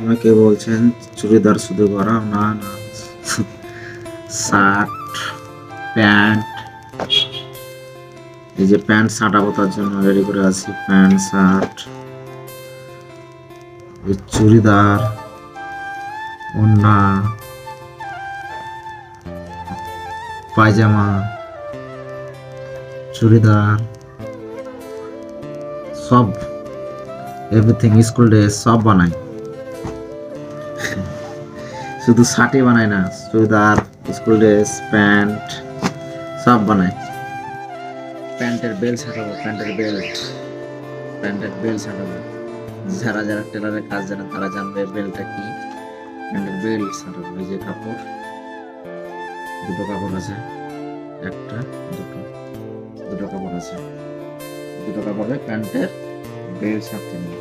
অনেকে বলছেন চুড়িদার শুধু গরম না, না শার্ট, প্যান্ট, এই যে প্যান্ট ছাঁটাবো তার জন্য রেডি করে আছি। প্যান্ট, শার্ট, চুড়িদার, ওড়না, পায়জামা, চুড়িদার, সব এভরিথিং, স্কুল ড্রেস সব বানাই। শুধু শার্টই বানাই না, চুড়িদার, স্কুল ড্রেস, প্যান্ট সব বানাই। প্যান্টের বেল্ট ছাটাবো, প্যান্টের বেল্ট ছাটাবো। যারা যারা টেলারের কাজ জানে তারা জানবে বেল্টটা কি। প্যান্টের বেল্ট ছাটাবো। এই যে কাপড়, দুটো কাপড় আছে, একটা দুটো কাপড় আছে, দুটো কাপড়ে প্যান্টের বেল্ট ছাড়তে নেই।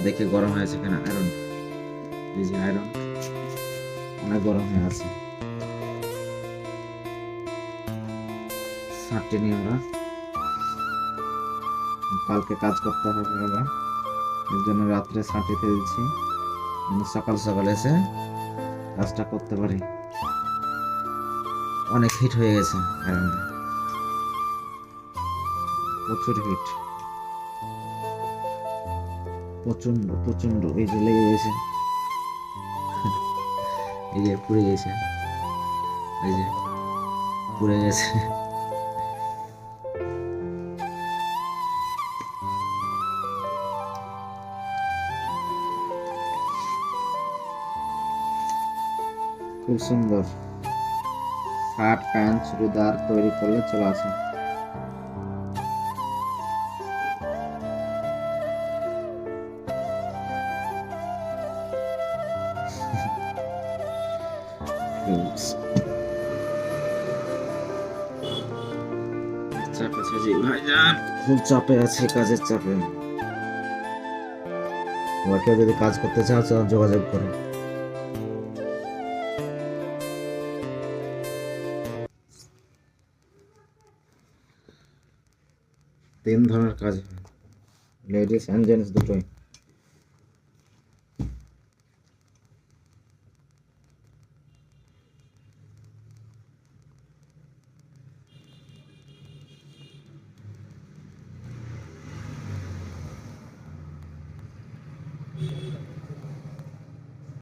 দেখে গরম হয়েছে কিনা আয়রন, এই যে আয়রন অনেক গরম হয়ে আছে। ছাড়তে নিয়ে আমরা কালকে কাজ করতে হবে আবার, এর জন্য রাত্রে ছাঁটিতে দিচ্ছি, সকাল সকাল এসে কাজটা করতে পারি। অনেক হিট হয়ে গেছে আয়রনটা, প্রচুর হিট, প্রচন্ড প্রচন্ড। এই যে লেগে গেছে, এই যে পুড়ে গেছে, এই যে পুড়ে গেছে। খুব সুন্দর শার্ট, প্যান্ট, চুড়িদার তৈরি করলে চলে আসে। চাপে আছে জি ভাইজান, খুব চাপে আছে, কাজের চাপে। কেউ যদি কাজ করতে চাও যোগাযোগ করো। তিন ধরনের কাজ হয়, লেডিস অ্যান্ড জেন্টস দুটোই।